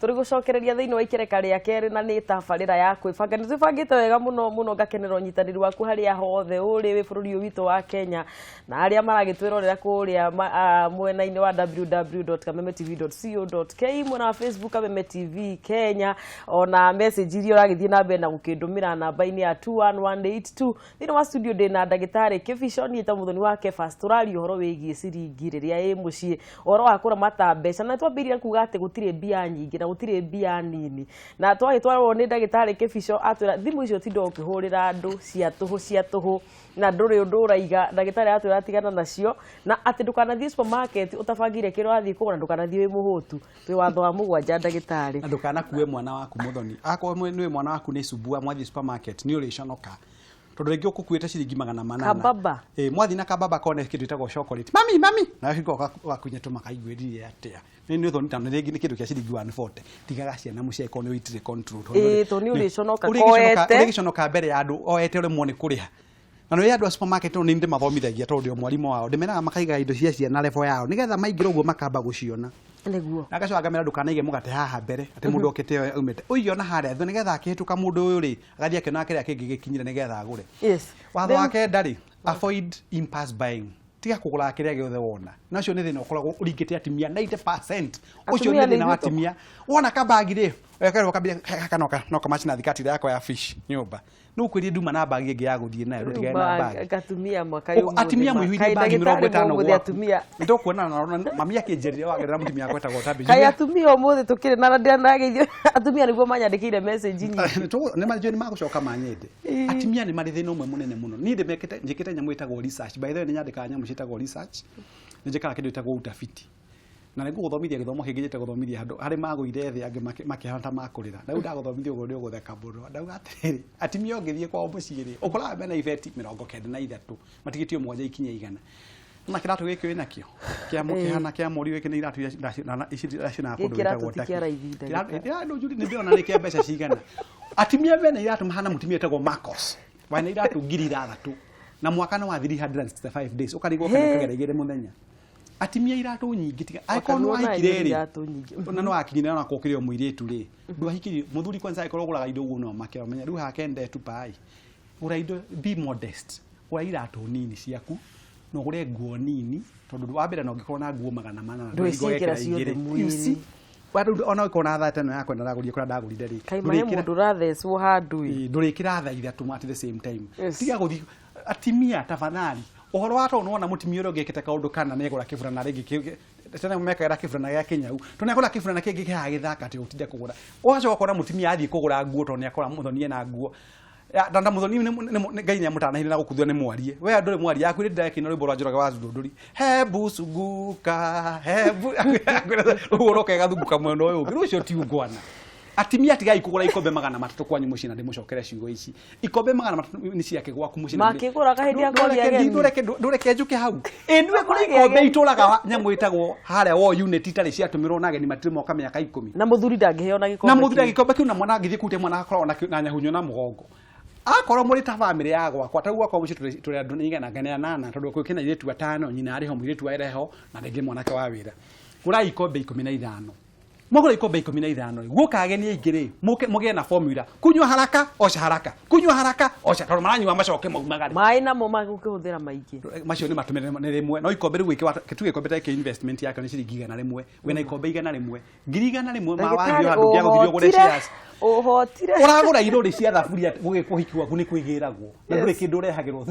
turi gucokereria thiini wa ikereka ria keri na ni tabarira ya kwibanga ni twibangite wega muno ngakenera unyitaniri waku haria hothe uri wi bururi witu wa Kenya na aria maragitwirorera kuria mwena-ini wa www.kamemetv.co.ke mwena wa Facebook Kameme TV Kenya ona message iria uragithie na mbere na gukindumira namba-ini ya 21182 thiini wa studio ndina ndagitari Kibishoni ta muthoni wake first turari uhoro wigie ciringi riria i mucii uhoro wa kuramata mbeca na twambiria kuga ati gutire mbia nyingi na gutire mbia nini na twagitwarwo ni ndagitari Kibisho atwira thimu icio tindo ukihurira andu cia tuhu na nduri undu uraiga ndagitari atwira atigana nacio na ati ndukanathie supermarket utabangire kiro athie kugura ndukanathie wi muhutu twi watho wa mugwanja ndagitari na ndukanakuwe mwana waku muthoni akwa niwe mwana waku ni subua mwathie supermarket ni uriconoka tondu ringi ukukuite ciringi 800 kababa mwathi na kababa kone kindu itagwo chocolate mami na hiko gakunyetuma kaiguiririe atia ni uthoni tano ringi ni kindu kia ciringi 140 tigaga ciana muceko ni uitire control to ni uriconoka koete uriconoka mbere ya andu oete uri muone kuriha na no andu a supermarket no ndi mathomithagia tondu ndio mwalimu wao ndimena makaiga indo cia ciana level yao nigetha maingira uguo makamba guciona niguo agacoka ngamera ndukanaige mugate haha mbere ati mundu okete umete uigiona haria thu nigetha akihituka mundu uyu ri agathia kiona kiria kingi gikinyire nigetha agure yes watho wake ndari avoid impulse buying tiga kugura kiria giothe wona nacio ni thina ukoragwo uringite atimia 90% ucio ni thina watimia wona kabagi ri wekerwo kabia kanoka noka machina thikati yako ya fish nyumba no kwirie nduma na bagi ingi ya guthie nayo tiga na bagi gatumia mwaka yu atimia muhirie bagi 50 gwa atimia ndo kuona na mami akinjeria wagerera mutimia kweta go tabi kai atumia umuthi tukire na ndanageithio atumia niguo manyandikire message nyingi ni majoni magucoka manyende atimia ni mari thina umwe munene muno ni ndimekete njikite nyamu itagwo research by the way ni nyandika nyamu citagwo research njikara kindu itagwo utafiti na niguo guthomithia githomo kingite guthomithia handu hari maguire thi angi makihanta makurira na uda guthomithia ugo ndio gutheka muno ndauga atiri atimio ngithie kwa muciri ukora bena ifeti 93 matigitio mwanja ikinya igana na kiratu giki wina kio kia mukihana kia muri wiki ni iratu na icina kundu witagwo taki ya ndo juri ndio na ni kia mbeca cigana atimia bena iratu mahana mutimia etagwo Marcos wana iratu ngiri 3 na mwaka no wa 365 days ukarigwo kana kagera igere muthenya atimia iratu nyingi tiga aikonu aikireri na no akinyina na kokire muiritu ri ndu ahikiri muthuri kwanza aikoroguraga indo guo no makero menya riu hakende tu pai ura indo be modest ura iratu nini ciaku no gure nguo nini tondu wa mbere no ngikorwo na nguo 800 ndu ikira ciothe mwiri wadu ona ikona tha tano yakwa ndagurie kura ndagurire ri kaimane mundu rathecwo handu ndurikira tha ithatũ at the same time tiga guthi atimia tafadhali uhoro wato unaona mutimia uri ugekete kaundu kana negura kibura ringi tena meka kibura ya Kenya u tunakora kibura kingi kia githaka ati utinde kugura wacho wakora mutimia athie kugura nguo to ni akora muthoni na nguo ndanda muthoni ngai ni mutana hina gukuthio ni mwarie we anduri mwarie yaku ri ndake no ribora njoroga wa nduri hebu suguka hebu uroke gathunguka mwendo uyu rucio ti ungwana atimia tigai kugura ikombe 300 kwanyu mucina ndi mucokere ciugo ici ikombe 300 ni ciake gwaku mucina makigura kahindia kwa yageni ndureke njuke hau niwe kuri ikombe ituraga nyamu itagwo haria wo unit itari ciatumirwo na ageni matire moka miaka 10 na muthuri ndangiheo gikombe na muthuri gikombe kiu na mwana ngithie kute mwana akorwo na nyahunyo na mugongo akorwo muri ta family ya gwakwa taguo kwa muci turi andu igana ngana 8 tondu kwikina iretu 5 nyina ari ho muiretu aireho na ndege mwanake wa wira kura ikombe 15 mogora ikombe 15 guka ageni ingire muge na formula kunywa haraka osha haraka kunywa haraka osha tondu maranyu wa macoke maumagari mai namo magukihuthira maingi macio ni matumire ne rimwe no ikombe riu giki tuge ikombe ta investment yake ni ciringi 100 wena ikombe 100 ngiri 100 mawathio handu gya guthirio gure shares uhotire uragura indo ri cia thaburia gugikuhiki waku ni kwigiragwo na nduri kindu rehagirwo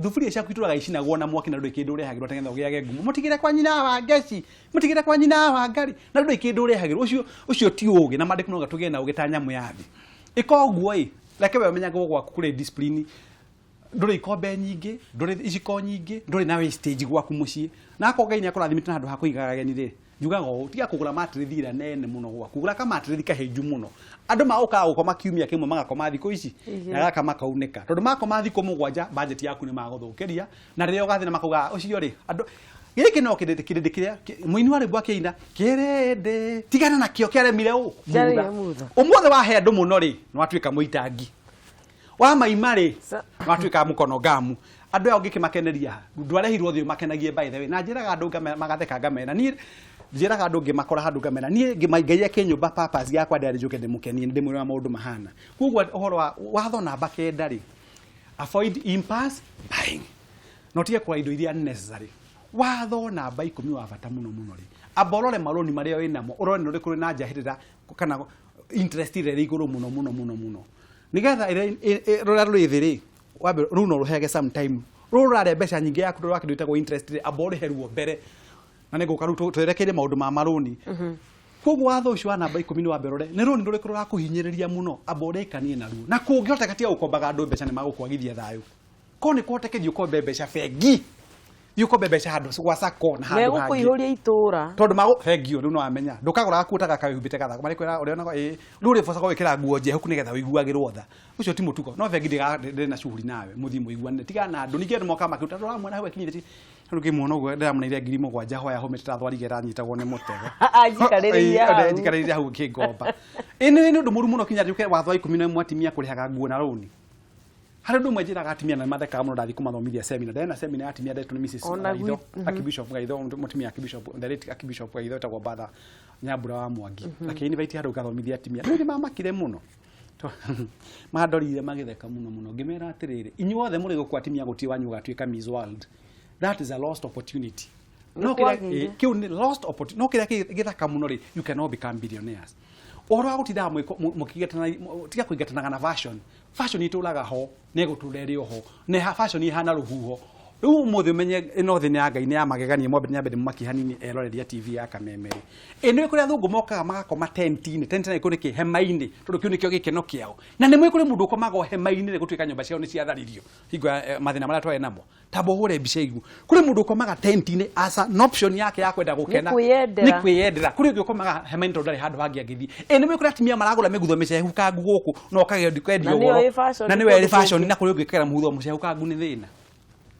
thuburia ciaku ituraga icinagwo na mwaki na nduri kindu rehagirwo tengetha ugiage ngumu mutigire kwa nyina wa ngeci mutigire kwa nyina wa ngari na nduri kindu rehagirwo ucio ti ugi na mandiko no gatuge na ugita nyamu yathi ikoguo reke we menyaga gwaku kuri discipline nduri ikombe nyingi nduri iciko nyingi nduri na wastage gwaku mucii na akonga inya kora thimiti handu ha kuigaga ageni ri njugaga utiga kugura matrithira nene muno gwa kugura ka matrithi kaheju muno andu mauka ukoma kiumia kimwe magakoma thiko ici na gaka makauneka tondu makoma thiko mugwanja budget yaku ni maguthukiria na ririo gathi na makuga ucio ri andu giki no kidede kiria muini wari bwa kiina kirede tigana na kio kiaremire umuthe wa he andu muno ri no atuika muitangi wa maimari no atuika mukono gamu andu ao ngiki makeneria ndwarehirwo thio makenagie by the way na njiraga andu magatheka ngamena ni njiraga andu ngimakora handu ngamera nie ngimaigaia kinyumba papas yakwa ndari njuke ndimukenie ndimwira maundu mahana kuguo uhoro wa watho namba kenda ri avoid impulse buying notie kwa indo iria necessary watho namba 10 wa bata muno ri aborore maroni maria winamo urone uri kuri na njahirira kana interest ire iguru muno nigetha rora rwithiri wabe runo ruhege sometime rurare mbeca nyingi yaku rwake ndwitagwo interest ire abore heruo mbere na nego karu twerekeire maundu ma maroni koguo watho ucio wa namba 10 wa berore ni roni ruri kuri kuhinyiriria muno abore ikanie naruo na kungihoteka tia ukombaga andu mbeca ni magukwagithia thayo kone kwotekerio kombe mbeca bengi yuko bebesha handu gwa sako na handu hangi kuihuria itura tondu mago hengio riu no amenya ndukagura kuutaga kayumbite katha mari kwira uri onako ruri fosa ko wikira nguo je huku nigetha wiguagirwo tha ucio ti mutuko no bengi ndi na shughuli nawe muthimo iguane tiga na andu ningi moka makiuta ro amwe na hawe kinyithiti ruki muno gwe ndamuna ire ngiri mugwanja hoya ho metata thwarigera nyitagwo ni mutego ajikaririria hau kingomba ene ndu muri muno kinya ruke watho 11 atimia kurihaga nguo na roni hari ndu mwenjira atimia na matheka muno ndathi kumathomithia seminar ndena seminar atimia ndetu ni Mrs. Gaitho Archbishop Gaitho mutimia Archbishop the late Archbishop Gaitho tagwo batha Nyambura wa Mwangi lakini invite handu gathomithia atimia ndi mamakire muno madorire magitheka muno ngimera atiriri inyuothe muri gukwa atimia guti wanyu gatwika Miss World that is a lost opportunity no kira kiu ni lost opportunity no kira githaka muno ri you cannot become billionaires oro agutida mukigetana tiga kuigatana na fashion itulaga ho nego turere ho ne fashion ihana ruhuho riu muthe menye ino thine ya Ngai ne ya magegania mwambe nyambe mumaki hanini eroreria TV ya Kamemere eno ikuria thungu mokaga magakoma tentini na ikuniki hema-ini tondu kiu nikio gikeno kiao na ni mwikuri mundu ukomaga hema-ini ri gutwika nyumba ciao ni ciatharirio hingo mathina maria twae namo tabo hure mbica igu kuri mundu ukomaga tentini as an option yake ya kwenda gukena ni kwiyendera kuri ungi ukomaga hema-ini tondu ndari handu hangi agithi eno mwikuri atimia maragura migutho micehu kangu guku no kage kwendio goro na ni we fashion na kuri ungi kera muhutho mucehu kangu ni thina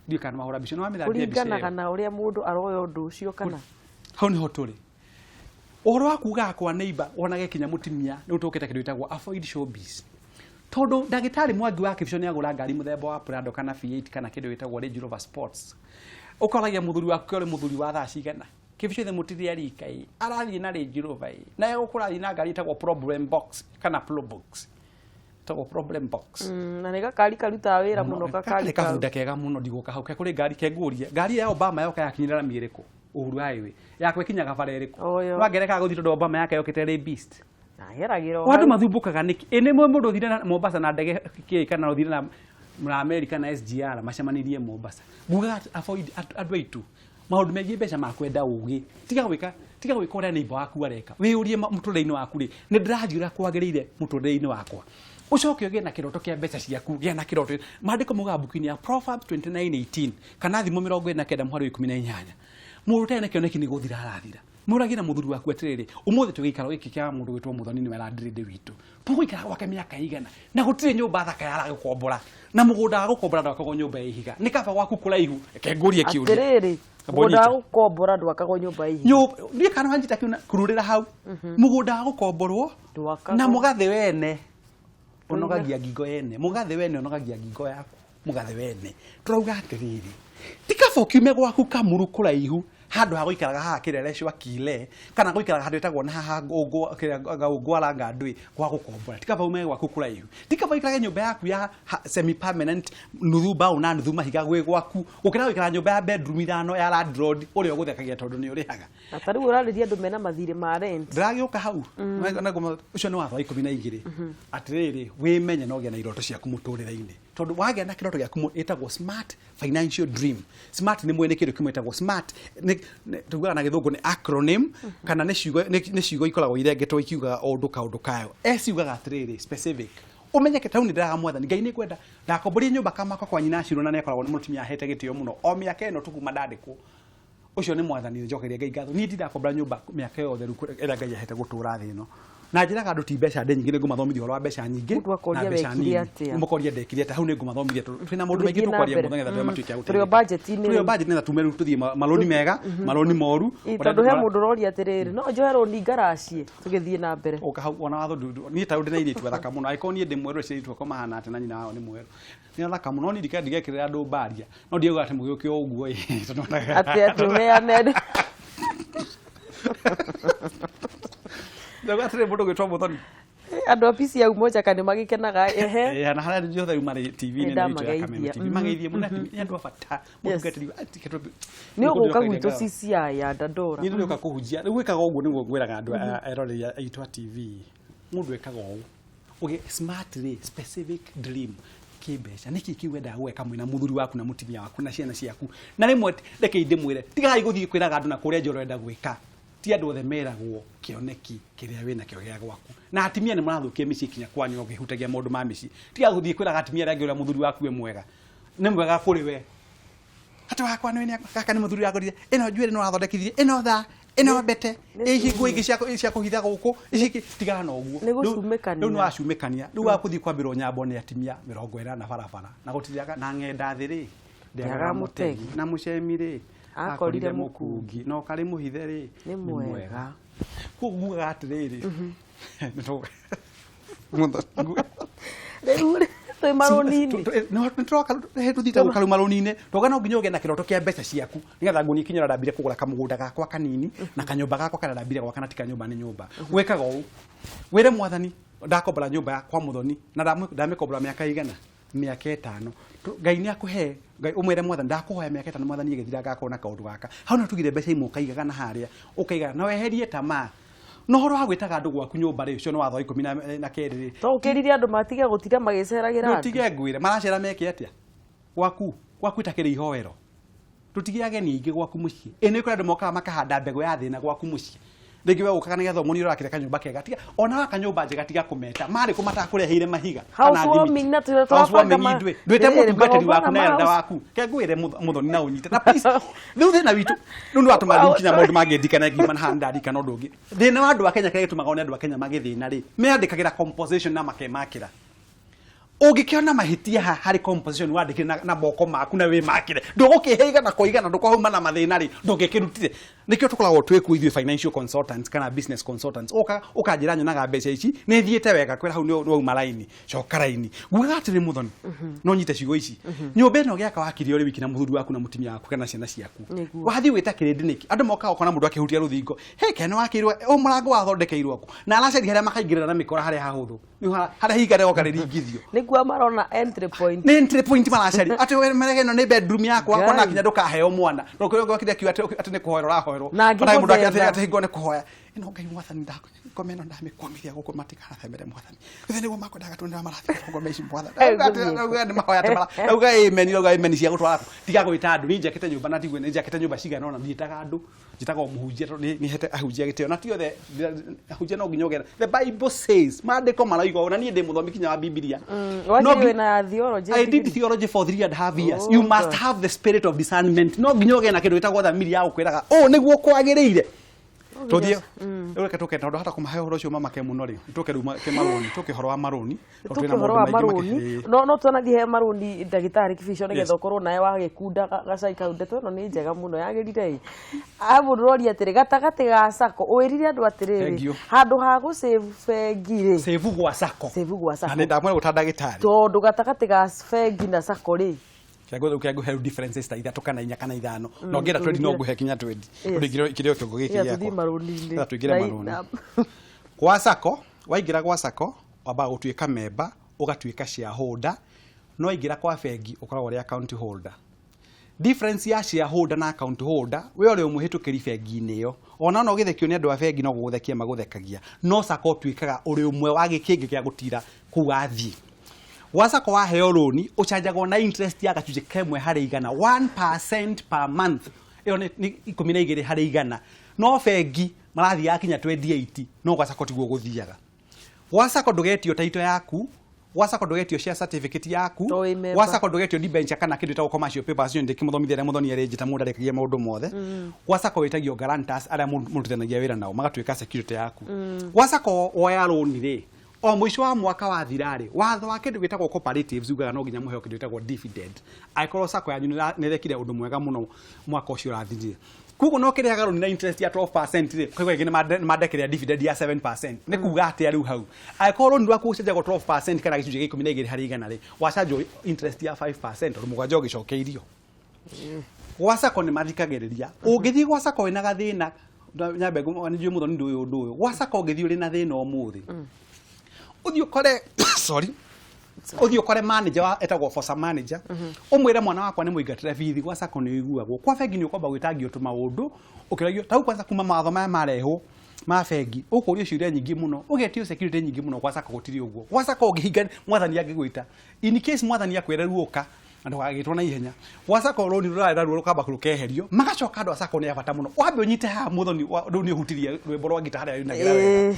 ndio kana mahora bicho no amira bia bicho kuringana kana uria mundu aroyo undu ucio kana hau ni hoturi oro akuga kwa neighbor onage kinya mutimia ni utokete kindu itagwo avoid showbiz tondu ndagitari Mwangi wa Kibisho ni agura ngari muthemba wa Prado kana V8 kana kindu itagwo Range Rover Sports ukoragia muthuri wa kore muthuri wa thaa cigana Kibisho the mutithia rikai arathie na Range Rover na yegukurathie na ngari itagwo Problem Box kana Pro Box to problem box na nega kari karuta wira muno kakari kafuda kega muno ndiguka hauka kuri ngari kenguria ngari ya Obama yoka yakinyira miriko Uhuru Highway yakwe kinyaga bareriko wagereka guthi tondu Obama yake yokete ri beast na heragiro wandu mathumbukaga niki ene mwe mundu thire na Mombasa na ndege ki kana thire na America na SGR macamanirie Mombasa buga avoid adwaitu maundu megi mbeca makwenda ugi tiga gwika uria neighbor waku areka wiurie muturire-ini waku ri ni ndirathiura kwagirire muturire-ini wakwa ucoke ugie na kiroto kia mbeca ciaku gia na kiroto maandiko muga buku-ini ya Proverbs 29:18 kana thimu 49:18 murute na kioneki ni guthira arathira muragira muthuri waku atiriri umuthi tugikara giki kia mundu witwo muthoni ni wera ndirinde witu tugikara gwake miaka igana na gutire nyumba thaka yara gukombora na mugunda wa gukombora ndwakagwo nyumba ihiga ni kaba gwaku kuraihu ekengurie kiuri atiriri mugunda wa gukombora ndwakagwo nyumba ihiga ni kana wanjita kururira hau mugunda wa gukomborwo na mugathe wene onogagia ngingo yene mugathe wene onogagia ngingo yaku mugathe wene turauga atiriri tikaba kiume gwaku kamuru kuraihu handu ha guikaraga ha kirereshwa kile kana guikaraga handu etagwo na ha gwa ngandui gwa gukombora tikaba ume gwaku kuraihu tikaba ikaraga nyumba yaku ya semi permanent nuthu bao na nuthu mahiga gwe gwaku ukira guikara nyumba ya bedroom ithano ya landlord uri oguthekagia tondu ni urihaga atari urariria andu mena mathire ma rent ndiragiuka hau na ngoma ucio ni watho 12 atiriri wimenye no gia na iroto ciaku muturire-ini tondu wagia na kiroto giaku etagwo smart financial dream smart ni mwene kindu kimwe etagwo smart tugaga na githungu ni acronym kana ni ciugo ikoragwo irengetwo ikiuga undu kayo ciugaga atiriri specific umenyeke tauni ndiraga mwathani Ngai ni kwenda ndakomboria nyumba kama kwa nyina ciro na nekoragwo ni mutumia hete gitio muno o miaka eno tukuma ndandikwo ucio ni mwathani njokeria Ngai ngatho ni ndakombora nyumba miaka yothe era Ngai hete gutura thi no na njiraga andu ti mbeca nde nyingi ngumathomithia horo wa mbeca nyingi na mbeca nyingi mukoria ndekire ta hau ni ngumathomithia twina maundu maingi tukwaria muthenya tha twamatuike gutu trio budget ni tumeru tuthie maloni mega maloni moru tondu he mundu roria atiriri no njohero ni ngaracie tugithie na mbere oka hau ona watho ni ta ndina iritu thaka muno aiko ni ndi mweru cia itu ko mahana ati na nyina wao ni mweru ni thaka muno ni ndigekirira andu baria no ndiuga ati mugiukio uguo tondu ati atuheane Ndio atire mundu gwitwa Muthoni. Andu apisi ya umoja kana magikenaga ehe. Na hara ndio thau mari TV ni ndio ya kamera TV mageithie muno ni andu abata mutungatiri atiketo ni uguka gwitũ CCI ya Dandora ni ndio kakuhujia ni gwikaga uguo niguo ngwiraga andu eroreri aitwa TV mundu ekaga uguo uge smartly specific dream kibesha niki kiwenda gweka mwina muthuri waku na mutimia waku na ciana ciaku na rimwe reke indimwire tigai guthii kwiraga andu na kuria njoro enda gwika ti andu othe meragwo kioneki kiria wina kio gia gwaku na atimia ni marathukia micii kinya kwanyu ngihutagia maundu ma micii tiga guthii kwiraga atimia rangi uria muthuri waku we mwega ni mwega kuri we hata wakwa ni wene kaka ni muthuri waku ino njuire no athondekithie ino tha ino bete ihi ngui ingi cia kuhitha guku ici tigana na uguo riu no acumikania riu akuthii kwambirwo nyambo ni atimia 40 na barabara na gutiriaga na ngenda thiri ndiaga mutegi na mucemi ri akorire mukungi no kari muhithe ri ni mwega kuguga atiriri Toi maroni-ini no troka tuthita gukaru maroni-ini toga no nginya uge na kiroto kia mbeca ciaku nigetha nguni kinyora ndambire kugura kamugunda gakwa kanini na kanyumba gakwa kana ndambire gwaka na tika nyumba ni nyumba wekaga uu wire mwathani ndakombora nyumba ya kwa Muthoni na ndamikombora miaka igana miaka 5 ngai ni akuhe ngai umwire mwathani ndakuhoya miaka 5 mwathani igithira gakona kaundu gaka hau na tugire mbeca imwe kaigaga na haria ukaiga na weherie tamaa no horo agwitaga andu gwaku nyumba ri ucio no watho 12 ri to ukiriria andu matige gutira magiceragira andu tutige ngwire maracera meke atia gwaku itakire ihoero tutige ageni ingi gwaku mucii ene kuri andu mokaga makahanda mbegu ya thina gwaku mucii rĩngĩ we ũkaga nĩgetha ũmoni ũrakire kanyũmba kega tiga ona wa kanyũmba njega tiga kũmeta marĩ kũ matakũreheire mahiga housewarming na twabanga ndwĩte mũtungatĩri waku na enda waku ke ngwĩre Muthoni na ũnyite na please rĩu thĩna witũ rĩu nĩ watũma nginya maũndũ mangĩndikana ngima na handandikana ũndũ ũngĩ thĩna wa andũ a Kenya kĩrĩa gĩtũmaga one andũ a Kenya magĩthĩna rĩ meandĩkagĩra composition na makemakĩra ũngĩkĩona mahitia harĩ composition wandĩkire na moko maku na wĩ makire ndũgũkĩhĩga na kũigana ndũkahuma na mathĩna rĩ ndũngĩkĩrutire nĩkĩo tũkoragwo twĩkuo ithuĩ financial consultants kana business consultants ũkanjĩra nyonaga mbeca ici nĩ thiĩte wega kwĩra hau nĩ wauma raini coka raini ngugaga atĩrĩ Muthoni no nyite ciugo ici nyũmba ĩno gĩaka wakire ũrĩ wiki na mũthuri waku na mũtumia waku kana ciana ciaku wathiĩ gwĩta kĩrĩndĩ nĩkĩ andũ mokaga ũkona mũndũ akĩhutia rũthingo he nĩ wakĩirwo mũrango wathondekeirwo ku na aracari harĩa makaingĩrĩra na mĩkora harĩa hahũthũ harĩa hinga rĩgoka rĩringithio nĩguo marona entry point nĩ entry point maracari atĩ we merege ĩno nĩ bedroom yakwa kona kinya ndũkaheo mwana ndũkĩrwo gwakire kiuga atĩ nĩ kũhoera ũrahoerwo na mũndũ akĩatĩ ngo nĩ kũhoya ĩno ngai mwathani ndakomeno ndamĩkwamithia gũkũ matikanathemere mwathani gũthe nĩguo makwendaga twĩna marathi ngoma ici mwathani auga nĩ mahoya atĩ auga amen cia gũtwara tiga gwĩta andũ nĩ njakĩte nyũmba na ndigwe nĩ njakĩte nyũmba cigana ona ndiĩtaga andũ njĩtaga mũhunjia nĩ hete ahunjia gĩtĩo na tiothe ahunjia no nginya ũgera the Bible says maandĩko marauga ona niĩ ndĩ mũthomi kinya wa Biblia na theology I did theology for 3.5 years you must have the spirit of discernment no nginya ũgera kĩndũ gĩtagwo thamiri ya gũkwĩraga nĩguo kwagĩrĩire tũthiĩ reke tũke tondũ hata kũmahe ũhoro ũcio mamake mũno rĩ tũke rĩu marũni tũke ũhoro wa marũni no tuonagie he marũni ndagĩtarĩ Kibico nĩgetha ũkorwo nawe wagĩkunda gacai kau ndeto ĩno nĩ njega mũno yagĩrire mũndũ ũroria atĩrĩ gatagatĩ ga sako wĩrire andũ atĩrĩrĩ handũ ha gũsave bengi rĩ save gwa sako na nĩ ndamwĩra gũta ndagĩtarĩ tondũ gatagatĩ ga bengi na sako rĩ ukiaguhe differences ta ithatũ kana inya kana ithano no ngĩra 20 no nguhe kinya 20 ũrĩ kĩrĩa kĩongo gĩkĩ gĩakwa tũingĩre marũni kwa sako waingĩra gwa sako wambaga gũtuĩka memba ũgatuĩka shareholder no ingĩra kwa bengi ũkoragwo ũrĩ account holder difference ya shareholder na account holder we ũrĩ ũmũhĩtũkĩri bengi-inĩ ĩyo ona no gĩthekio nĩ andũ a bengi no gũgũthekia magũthekagia no sako tuĩkaga ũrĩ ũmwe wa gĩkĩngĩ gĩa gũtira kuga thiĩ wasako waheo rũni ũcanjagwo na interest ya gacunjĩ kemwe harĩ 1% per month ĩyo nĩ 12 harĩ 100 no bengi marathiaga kinya 28 no gwasako tiguo gũthiaga wasako ndũgetio taito yaku wasako ndũgetio share certificate yaku wasako ndũgetio debenture kana kĩndũ ta commercial papers cio ndĩkĩ mũthomithia Muthoni arĩnjĩta mũndũ arekagia maũndũ mothe wasako wĩtagio guarantors arĩa mũrutithanagia wĩra nao magatuĩka security yaku wasako woya rũni rĩ o mwisho wa mwaka wa thirarĩ watho wa kĩndũ gĩtagwo cooperatives ugaga no nginya mũheo kĩndũ gĩtagwo dividend aikorwo sako yanyu nĩthekire ũndũ mwega mũno mwaka ũcio ũrathirire kuguo no kĩrĩaga rũni na interest ya 12% rĩ kwa hivyo nĩ mandekĩrĩra dividend ya 7% nĩ kuga atĩa rĩu hau aikorwo rũni rwaku ũcenjagwo 12% kana gĩcunjĩ gĩa 12 harĩ 100 rĩ wacanjwo interest ya 5% tondũ mũgwanja ũgĩcokeirio gwa sako nĩ mathikagĩrĩria ũngĩthiĩ gwa sako wĩna gathĩna nyambe njue muthoni ndu uyu gwacaka ngithii uri na thina umuthi uthio kore sorry uthio kore manager etagwo force manager umwire mwana wakwa ni muingatire bithi gwacaka ni wiguagwo kwa bengi ni ukomba gwitangio tu maundu ukiragio tau kwanza kuma matho maya marehwo ma bengi ukurio ciuria nyingi muno ugetio security nyingi muno gwacaka gutiri uguo gwacaka ngihinga mwathani angigwita in case mwathani akwere ruoka andu agitwo na ihenya gwacaka roni rurara ruo rukamba kurukeherio magacoka andu acaka ni abata muno wambe unyite ha muthoni ndu ni hutirie rwimbo rwa gitara ya inagira wega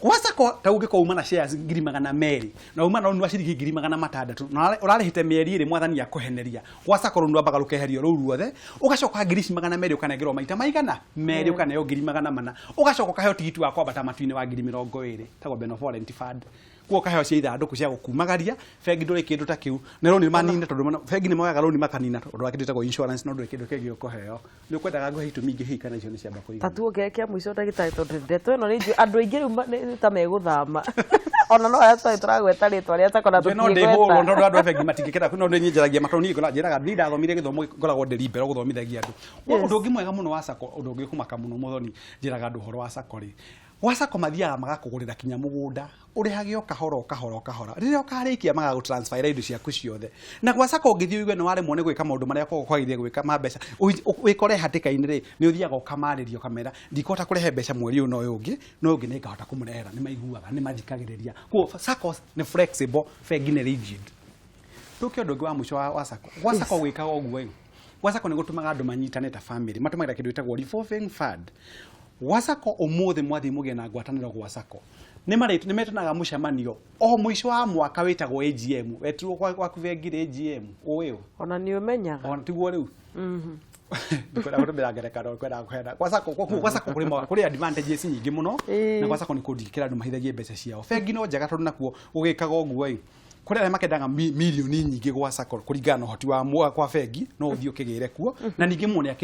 gwacaka tauge ko umana shares 200 na umana ndu acirigi 600 na urarihite mieri iri mwathani akuheneria gwacaka rundu ambaga rukeherio ru ruothe ugacoka 200 ukanengerwo maita maigana meri ukaneo 400 ugacoka kaheo tigiti wa kwambata matuine wa 2020 tagwo benevolent fund kuo kaheo cia ithanduku cia gukumagaria bengi nduri kindu ta kiu na roni manine tondu bengi ni moyaga roni makanina tondu akinditagwo insurance no nduri kindu kigio koheo ni ukwendaga nguhe itu mingi hii kana icio ni ciamba kuiga tatuo geke mwico ndagitari tondu ndeto ino ni andu aingi riu ta meguthama ona no aya twa turagweta ritwa ria takona tukie no ndihurwo tondu andu bengi matingikira no ndi njiragia makoni ngola njiraga ndi ndathomire githomo ngoragwo ndirimbero guthomithagia andu undu ungi mwega muno wa sako undu ungi kumaka muno muthoni njiraga andu horo wa sako ri wasako mathiaga magakugurira kinya mugunda urihagio kahora riria ukarikia magagu transfer indo ciaku ciothe na gwacaka ungithii uigwe ni ware muone gwika maundu maria kwagithie gwika mbeca wikore hatikaini ri ni uthiaga ukamaririo kamera ndikota kurehe mbeca mweri uno ungi no ungi ni ngahota kumurehera ni maiguaga ni mathikagiriria kuo sacos ni flexible bengi ni rigid tukio ndu wa mwisho wa sacco gwacaka gwikaga uguo gwacaka ni gutumaga andu manyitane ta family matumagira kindu itagwo revolving fund wasako umuthi mwathi mugie na ngwataniro gwacako ni metanaga mucemanio o mwisho wa mwaka witagwo AGM wetirwo kwa kuvengire AGM uyo ona ni umenyaga ona tiguo riu ndikwenda gutumira ngerekano kwenda kwenda gwacako kuri advantages nyingi muno na gwacako ni kundikira andu mahithagie mbeca ciao bengi no njega tondu nakuo ugikaga uguo kuri arĩa makendaga milioni nyingĩ gwacako kuringana na uhoti wa mwa kwa bengi no uthio kigire kuo na ningi muone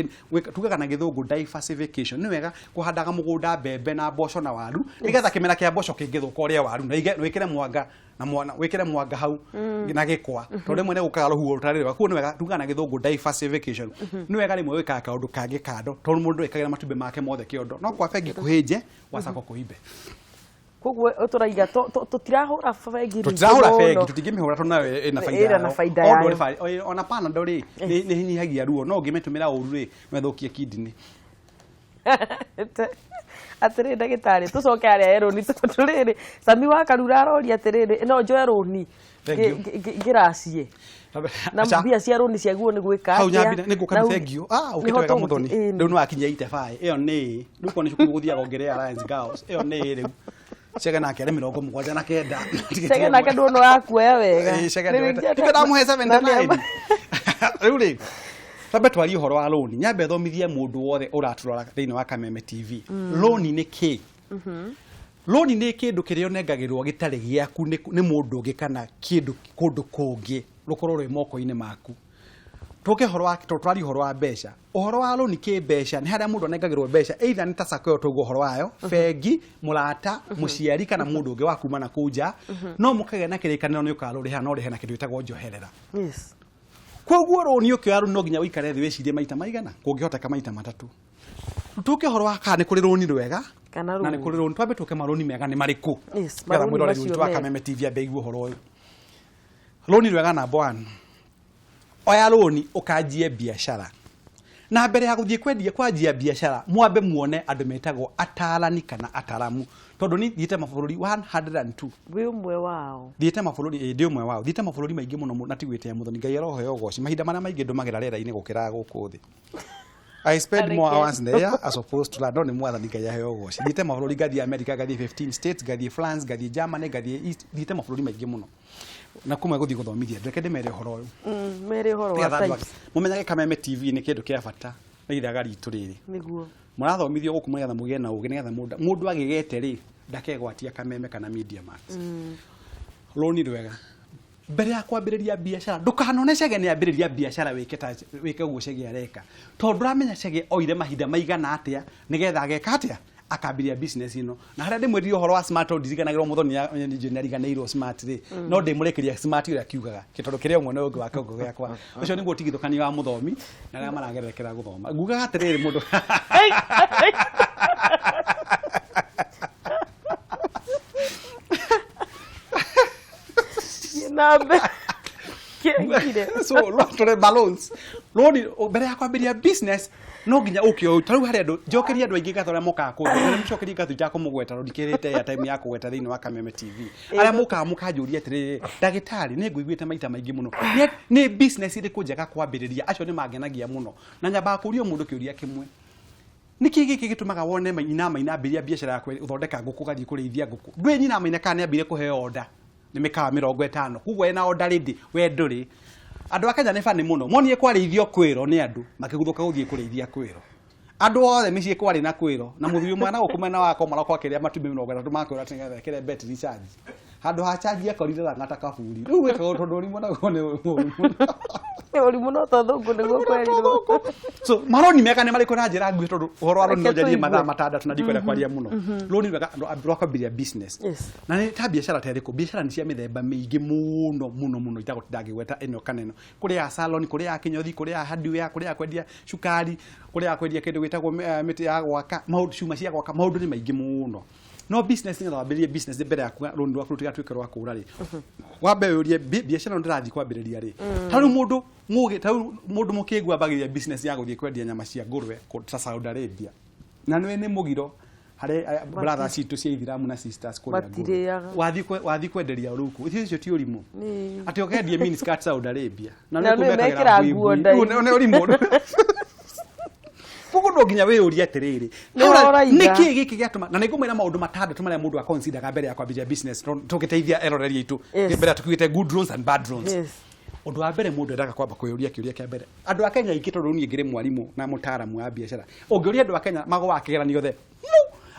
tugaga na githungu diversification ni wega kuhandaga mugunda mbembe na mboco na waru nigetha kimera kia mboco kingithuka uria waru na wikire mwanga na mwana wikire mwanga hau na gikwa tondu mwene gukaga ruhuo rutarire kuo ni wega tugaga na githungu diversification ni wega rimwe wikaga kaundu kangi kando tondu mundu ikagira matumbe make mothe kiondo no kwa bengi kuhinje gwacako kuimbe koguo turaiga tutirahura bengi tutingimihura tondu nayo ina faida yayo ona pana ndori ni hinyagia ruo no ngimetumira uru ri methukie kidney atiri ndagitari tucoke aria eroni turiri Sami wa Karura aroria atiriri no njoe roni ngiracie na mbia cia roni ciaguo ni gwika hau nyambira ni guka thengio ukitwega muthoni riu no akinya itebai iyo ni riu ko ni cukuru guthiaga ongerea Alliance Girls iyo ni riu cege nake ari 79 cege nake ndu no yakuoya wega tikenda muhe 79 riu ri tabe twari uhoro wa loan nyambe thomithie mundu wothe uraturora thiini wa Kameme TV loan ni ki loan ni kindu kirio nengagirwo gitari giaku ni mundu ungi kana kindu kundu kungi rukorwo rwi moko-ini maku tuke horo wa twari uhoro wa mbeca uhoro wa loan ki mbeca ni haria mundu nengagirwo mbeca either ni ta sako tugo uhoro wayo bengi murata muciari kana mundu ungi wa kuma na kuja no mukage na kirikaniro ni ukaruriha no rihe na kindu itagwo njoherera yes koguo roni ukio yaru no nginya wikare thi wicirie maita maigana kungihoteka maita matatu tuke horo wa kana ni kuri roni rwega kana na ni kuri roni twambe tuke maroni mega ni mariku yes maroni macio wa Kameme TV abeigwo horo uyu roni rwega na bwana oya roni ukanjie biashara na mbere ya guthie kwendia kwanjia biashara mwambe muone andu metagwo atarani kana ataramu tondu ni thiete mabũrũri 102 wi umwe wao thiete mabũrũri ndi umwe wao thiete mabũrũri maingĩ muno na tigwite ya muthoni ngai roho yo goci mahinda maria maingĩ ndumagira rera-ini gukira guku thi I spend more hours there as opposed to London ni mwathani ngai yo goci thiete mabũrũri gathi America gathi 15 states gathi France gathi Germany gathi East thiete mabũrũri maingĩ muno na kuma guthi guthomithia ndeke ndimere horo uyu mere horo wa type mumenyage Kameme TV ni kindu kia bata na ithaga ritu riri niguo murathomithio guku mwetha mugie na ugi nigetha mundu agigete ri ndakegwatia Kameme kana Media Max roni rwega mbere ya kwambiriria biashara ndukanone cege ni ambiriria biashara wike guo cege areka tondu ramenya cege oire mahinda maigana atia nigetha ageka atia akambiria business ino na haria ndimwiririo horo wa smart ndiriganagirwo muthoni nariganirwo smart ri no ndimurekeria smart ira kiugaga kitondu kiria umwe no ungi wake ungi yakwa ucio niguo tigithukania wa muthomi na aria maragerekera guthoma ngugaga atiriri mundu nambe kile so rotore balance rodi mbere ya kwambiria business no nginya ukio taru hari andu njokeria andu aingi gathora moka ku na mcokeria gathu jako mugweta rudikirite ya time yako gweta thiini wa Kameme TV aria muka mukanjuria atiri ndagitari ni nguiguite maita maingi muno ni business iri kunjega kwambiriria acio ni mangenagia muno na nyamba kurio mundu kiuria kimwe niki giki gitumaga wone maina ambiria biashara yakwe uthondeka nguku gathi kurithia nguku ndwe nyina maina kana ambire kuhe order ni mikawa 50 kugwo ena order ready we nduri andu akenya ne fani muno monie kwarithio kwiro ni andu makiguthuka guthie kurithia kwiro andu othe micie kwari na kwiro na muthuyu mwana gukumena wako marako akiria matumbi 30 makwira tinga kire battery charge handu ha charge akorire na ngata kaburi riu weka tondu uri mwana gone uri muno thungu niguo kwerirwo so maroni meka ne mariko na njira ngui tondu uhoro wa roni njarie mathaa matandatu na ndikwenda kwaria muno roni weka andu akwambiria business na ni ta biashara teriko biashara ni cia mithemba mingi muno itagotindangi gweta eno kaneno kuri ya salon kuri ya kinyothi kuri ya hardware kuri ya kwendia shukari kuri ya kwendia kindu gitagwo miti ya gwaka maundu cuma cia gwaka maundu ni maingi muno no business ni wambirie business mbere yakwa rundu rwaku rutigatuike rwa kura ri wambe urie biashara ndirathi kwambiriria ri taru mundu mukigwa bagiria business ya guthie kwendia nyama cia ngurwe ta Saudi Arabia na ni mugiro hari brothers citu cia Ithiramu na sisters kuria wathi kwenderia ruku icio ti urimu ati ukendia mini skirt Saudi Arabia na ni kumekira nguo ne urimu Pugundo ginya we uri atiriri niki giki giatuma na nigumira maundu matandatu maria mundu aconsider mbere ya kwambia business tugiteithia eroreri itu mbere tukigite good drones and bad drones undu wa mbere mundu endaga kwamba kuyuria kiuria kia mbere andu a Kenya ingito runi ngire mwarimu na mutaramu wa biashara ungiuria andu a Kenya mago wa kigeranio the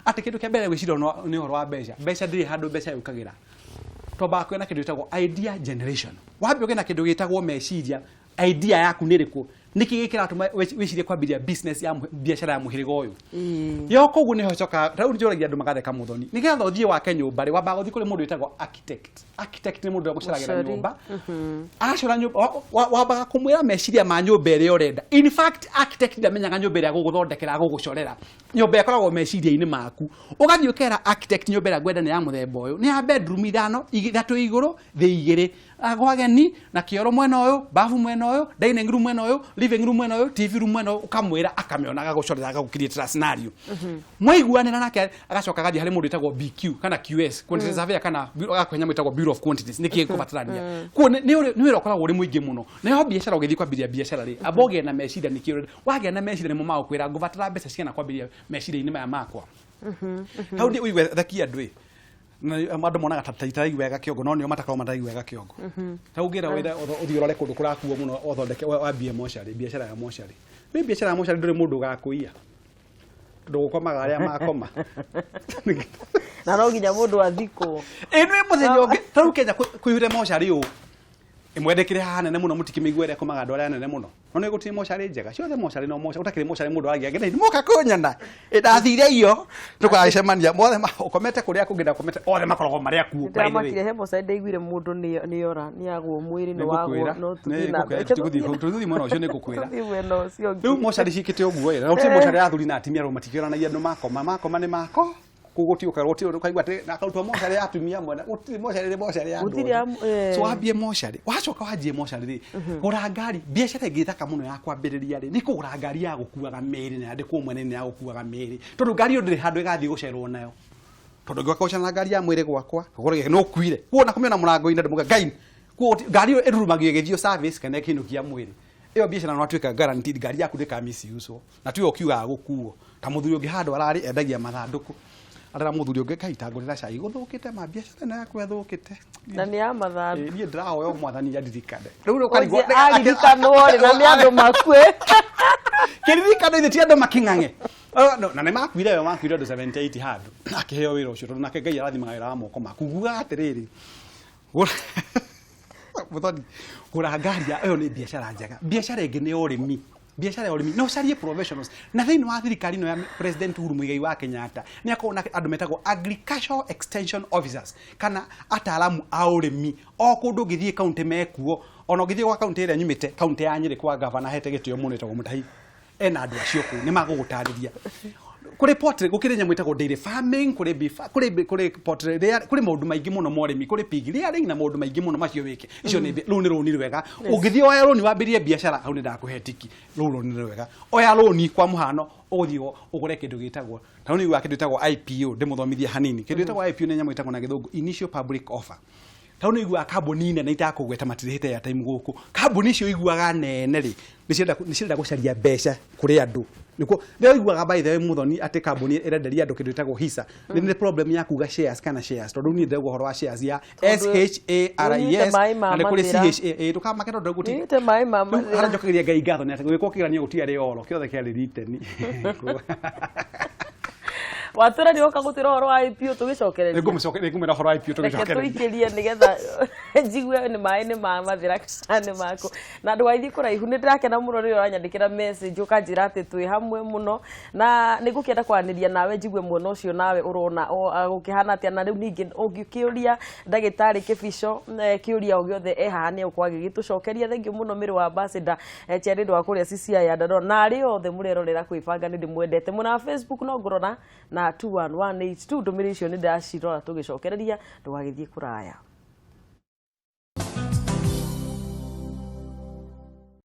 ati kindu kia mbere gwiciro ni horo wa mbeca ndiri handu mbeca yukagira toba kwena kindu gitagwo idea generation wambe ukena kindu gitagwo meciria idea yaku niriku niki gikira tuma wicirie kwambiria business ya biashara ya muhirigo uyu yoko ugu ni hocoka rau njoragia andu magatheka muthoni nigetha uthie wake nyumba ri wamba guthie kuri mundu witagwo architect ni mundu wa gucaragira nyumba acura nyumba wamba kumwira meciria ma nyumba iri urenda in fact architect ndamenyaga nyumba iri guguthondekera gugucorera nyumba ikoragwo meciria-ini maku ugathie ukera architect nyumba iri gwenda ni ya muthemba uyu ni ya bedroom ithatu iguru thi igiri agwageni na kioro mwena uyu bafu mwena uyu dining room mwena uyu living room mwena uyu TV room mwena uyu ukamwira akamiona agagucorera agagukirira scenario mwaiguanira nake agacoka gathi hari mundu itagwo BQ kana QS quantity surveyor kana agakwenya mwitagwo Bureau of Quantities niki kubatarania kuo ni wira ukoragwo uri muingi muno nayo biashara ugithi kwambiria biashara ri aboge na meciria nikio wage na meciria ni mumao kwira ngubatara mbeca ciana kwambiria meciria-ini maya makwa hau ndi uigwe thakia ndwi na andu monaga tataitai wega kiongo no nio matakao matai wega kiongo taugira wira uthiorore kundu kurakuo muno othondeke wa moshari biashara ya moshari ni biashara ya moshari nduri mundu gakuia ndugukomaga aria makoma na no nginya mundu athiko inu muthenya ungi tau Kenya kuire moshari u imwendekire hana ne muno mutikimigwere komaga andu aria nene muno no ni gutire moshari njega ciothe moshari no moshari utakire moshari mundu agia ngene muka kunyana ndathire iyo tukacemania mothe ukomete kuria kungenda komete othe makoragwo maria kuo ndamakire he moshari ndaiguire mundu ni ora ni agwo mwiri no wagwo no tuthina tuthi mwana ucio ni gukwira riu moshari cikite uguo ira no ti moshari athuri na atimia ro matikiranagia andu makoma ni mako kugutiuka ukaigua ati akautwa moshari atumia mwana utiri moshari ya andu so wambie moshari wacoka wajie moshari ri gura ngari biashara ingithaka muno ya kwambiriria ri ni kugura ngari ya gukuaga meri na ndikwo mwene ni ya gukuaga meri tondu ngari ndiri handu igathi gucerwo nayo tondu ngwaka na ngari ya mwiri gwakwa gure no kuire kuona kumiona murango-ini ndumuga gain ngari irurumagio githio service kana kindu kia mwiri iyo biashara no atuika guaranteed ngari yaku ndika misuse na tuyo kiuga gukuo ta muthuri ungi handu arari endagia mathanduku ara muthuri ungi kaitangurira cai guthukite ma biashara na yakwe thukite na ni ya mathandu ni ndiraho yo mwathani yadirikane riu ukarigwo aririkano ri na ni andu makue kiririkano ithi ti andu making'ang'e na ne makwire yo makwire andu 78 handu akiheo wira ucio tondu nake Ngai arathima wira wa moko makuguga atiriri muthoni gura ngari iyo ni biashara njega biashara ingi ni urimi biashara ya urimi no carie professionals na thiini wa thirikari no ya President Uhuru Muigai wa Kenyatta ni akona andu metagwo agricultural extension officers kana ataramu a urimi o kundu ngithie county mekuo ona ngithie kwa county ire nyumite county ya Nyeri kwa governor hete gitio muno etagwo Mutahi ena andu acio ku ni magugutariria kuri poultry gukire nyamu itagwo dairy farming kuri beef kuri poultry kuri maundu maingi muno moremi kuri pig rearing na maundu maingi muno macio wike icio ni runi rwega ungithio oya runi wambirie biashara hau ni ndakuhe tiki runi rwega oya runi kwa muhano uthio ugure kindu gitagwo ta runi wa kindu gitagwo IPO ndimuthomithia hanini kindu gitagwo IPO ni nyamu itagwo na githungu initial public offer tau ni igua kambuni nene itakugweta matirihite ya time guku kambuni icio iguaga nene ri ni cirenda gucaria mbeca kuri andu niko leo iguaga by the way muthoni ati kambuni irenderia andu kindu itagwo hisa ni problem ya kuga shares kana shares tondu ni ndego horo wa shares ya SHARES na ni kuri CHA tukama kendo ndego ti te mai mama arajokeria ngai ngatho ni ati gwikwo kirania gutiari oro kiothe kiari riteni watura ni oka gutira horo wa IPO tugicokereria ngumira horo wa IPO tugicokereria tuikirie nigetha njigwe ni mai ni ma mathira kani mako na andu aithi kuraihu ni ndirakena muno ri uranyandikira message ukanjira ati twi hamwe muno na nigukienda kwaniria nawe njigwe muno ucio nawe urona gukihana ati na riu ningi ungikiuria ndagitari Kibisho kiuria o giothe haha ni ukwagi gitucokeria thengi muno miri wa ambassador Cherry ndwa kuria CCI ya Ndaro na ari othe murerorera kwibanga ni ndimwendete muna Facebook no ngorona na 21182 ndumirisho ni ndashirora tugicokereria ndugagithie kuraya.